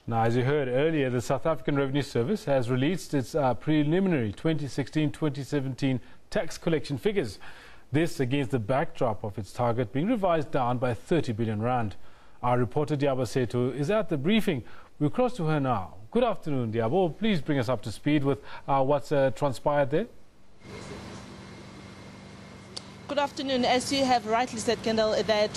Now, as you heard earlier, the South African Revenue Service has released its preliminary 2016-2017 tax collection figures. This against the backdrop of its target being revised down by 30 billion rand. Our reporter Diabo Setu is at the briefing. We'll cross to her now. Good afternoon, Diabo. Please bring us up to speed with what's transpired there. Good afternoon. As you have rightly said, Kendall, that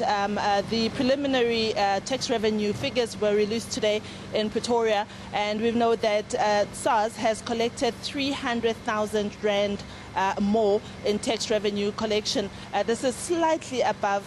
the preliminary tax revenue figures were released today in Pretoria, and we know that SARS has collected 300,000 rand more in tax revenue collection. This is slightly above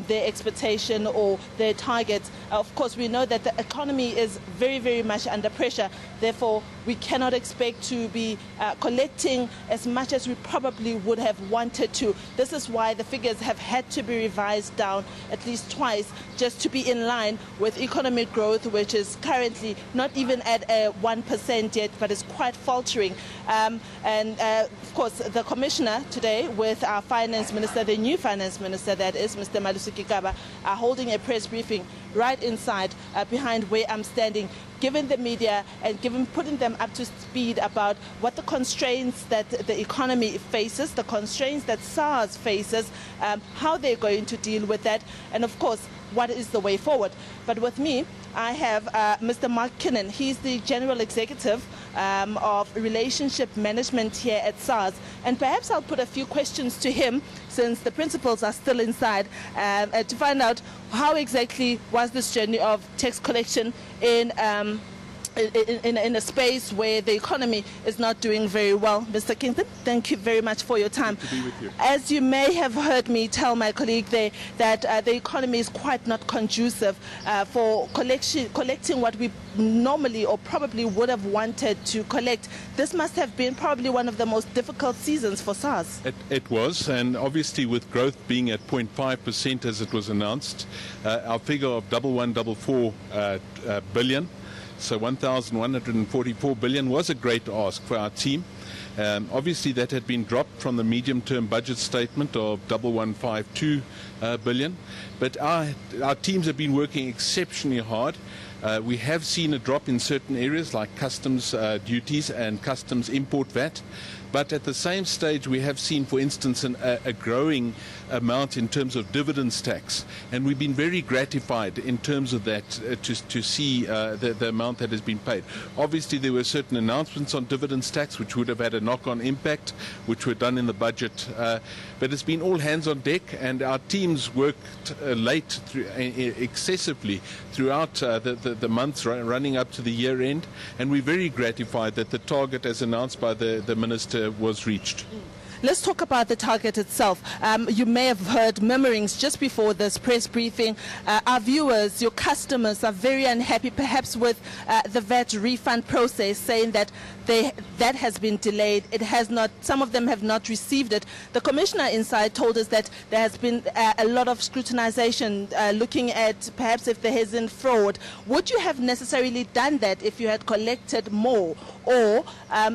their expectation or their target. Of course, we know that the economy is very, very much under pressure. Therefore, we cannot expect to be collecting as much as we probably would have wanted to. This is why the figures have had to be revised down at least twice, just to be in line with economic growth, which is currently not even at 1% yet, but is quite faltering. Of course, the Commissioner today with our Finance Minister, the new Finance Minister, that is Mr. Malusi Kigaba, are holding a press briefing right inside, behind where I'm standing, giving the media and putting them up to speed about what the constraints that the economy faces, the constraints that SARS faces, how they're going to deal with that, and of course, what is the way forward. But with me, I have Mr. Mark Kingon. He's the General Executive of Relationship Management here at SARS. And perhaps I'll put a few questions to him, since the principals are still inside, to find out how exactly was this journey of tax collection in a space where the economy is not doing very well. Mr. Kingon, thank you very much for your time. Good to be with you. As you may have heard me tell my colleague there, that the economy is quite not conducive for collecting what we normally or probably would have wanted to collect. This must have been probably one of the most difficult seasons for SARS. It was, and obviously with growth being at 0.5% as it was announced, our figure of 1144 billion, so 1,144 billion, was a great ask for our team. Obviously that had been dropped from the medium-term budget statement of 1152 billion, but our teams have been working exceptionally hard. We have seen a drop in certain areas like customs duties and customs import VAT, but at the same stage we have seen, for instance, a growing amount in terms of dividends tax, and we've been very gratified in terms of that to see the amount that has been paid. Obviously there were certain announcements on dividends tax which would have had a knock-on impact, which were done in the budget, but it's been all hands on deck, and our teams worked excessively throughout the months running up to the year end, and we're very gratified that the target as announced by the Minister was reached. Let's talk about the target itself. You may have heard murmurings just before this press briefing. Our viewers, your customers, are very unhappy perhaps with the VAT refund process, saying that that has been delayed. It has not. Some of them have not received it. The Commissioner inside told us that there has been a lot of scrutinization, looking at perhaps if there isn't fraud. Would you have necessarily done that if you had collected more? Or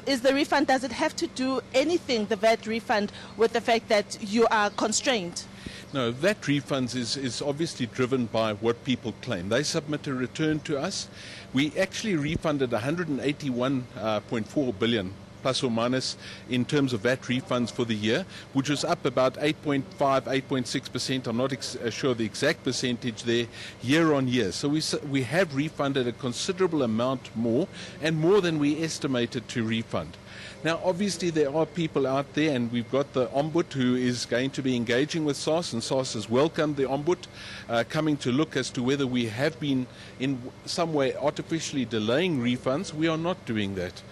is the refund, does it have to do anything, the VAT refund, with the fact that you are constrained? No, VAT refunds is obviously driven by what people claim. They submit a return to us. We actually refunded 181.4 billion plus or minus in terms of VAT refunds for the year, which was up about 8.5, 8.6%. I'm not sure the exact percentage there, year on year. So we have refunded a considerable amount more, and more than we estimated to refund. Now, obviously, there are people out there, and we've got the Ombud who is going to be engaging with SARS, and SARS has welcomed the Ombud coming to look as to whether we have been in some way artificially delaying refunds. We are not doing that.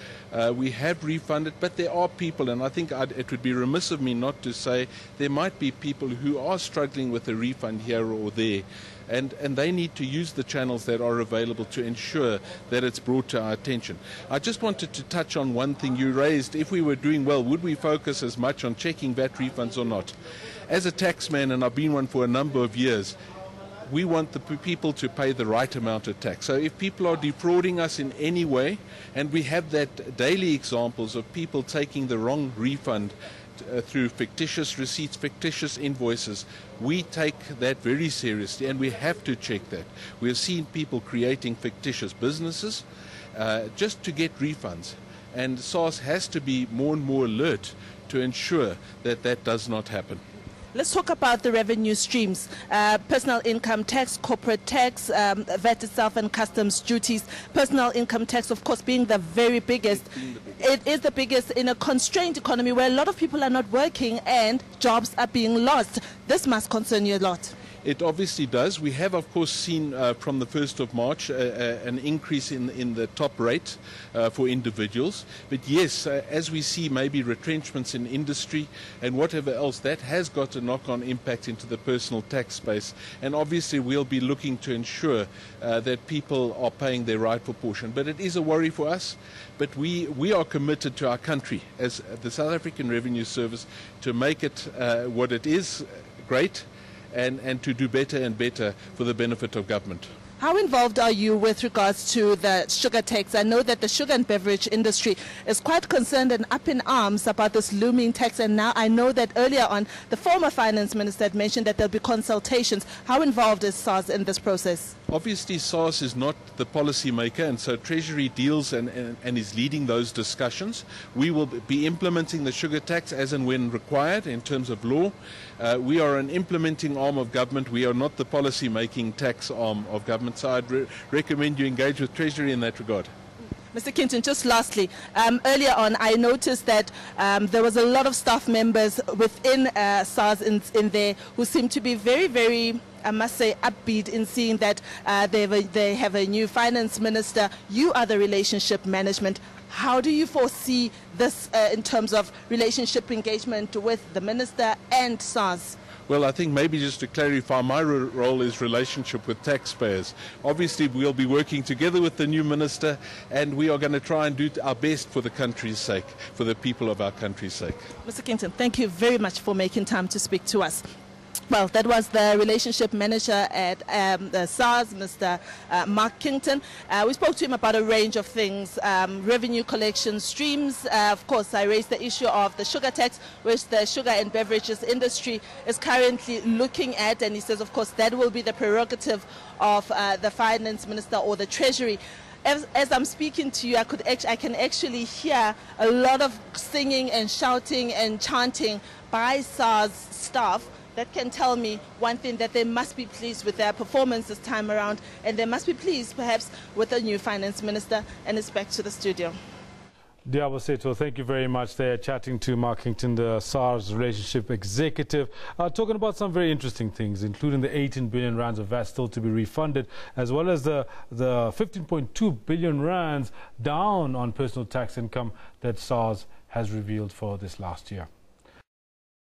We have refunded, but there are people, and I think it would be remiss of me not to say there might be people who are struggling with a refund here or there, and they need to use the channels that are available to ensure that it's brought to our attention. I just wanted to touch on one thing you raised. If we were doing well, would we focus as much on checking VAT refunds or not? As a taxman, and I've been one for a number of years, we want the people to pay the right amount of tax. So if people are defrauding us in any way, and we have that daily examples of people taking the wrong refund through fictitious receipts, fictitious invoices. We take that very seriously, and we have to check that. We have seen people creating fictitious businesses just to get refunds, and SARS has to be more and more alert to ensure that that does not happen. Let's talk about the revenue streams. Personal income tax, corporate tax, VAT itself and customs duties. Personal income tax, of course, being the very biggest. It is the biggest in a constrained economy where a lot of people are not working and jobs are being lost. This must concern you a lot. It obviously does. We have, of course, seen from the 1st of March an increase in the top rate for individuals. But yes, as we see maybe retrenchments in industry and whatever else, that has got a knock-on impact into the personal tax space. And obviously we'll be looking to ensure that people are paying their rightful portion. But it is a worry for us. But we are committed to our country as the South African Revenue Service to make it what it is, great, and to do better and better for the benefit of government. How involved are you with regards to the sugar tax? I know that the sugar and beverage industry is quite concerned and up in arms about this looming tax, and now I know that earlier on the former finance minister had mentioned that there'll be consultations. How involved is SARS in this process? Obviously SARS is not the policy maker, and so Treasury deals and is leading those discussions. We will be implementing the sugar tax as and when required in terms of law. We are an implementing arm of government. We are not the policy making tax arm of government. So I'd recommend you engage with Treasury in that regard. Mr. Kingon, just lastly, earlier on I noticed that there was a lot of staff members within SARS in there who seem to be very, very, I must say, upbeat in seeing that they have a new finance minister. You are the relationship management. How do you foresee this in terms of relationship engagement with the minister and SARS? Well, I think maybe just to clarify, my role is relationship with taxpayers. Obviously, we'll be working together with the new minister, and we are going to try and do our best for the country's sake, for the people of our country's sake. Mr. Kingon, thank you very much for making time to speak to us. Well, that was the relationship manager at SARS, Mr. Mark Kingon. We spoke to him about a range of things, revenue collection streams. Of course, I raised the issue of the sugar tax, which the sugar and beverages industry is currently looking at. And he says, of course, that will be the prerogative of the finance minister or the treasury. As I'm speaking to you, I can actually hear a lot of singing and shouting and chanting by SARS staff. That can tell me one thing, that they must be pleased with their performance this time around, and they must be pleased perhaps with the new finance minister. And it's back to the studio. Diabo Seto, thank you very much there, chatting to Mark Kingon, the SARS relationship executive, talking about some very interesting things, including the 18 billion rands of VAT still to be refunded, as well as the 15.2 billion rands down on personal tax income that SARS has revealed for this last year.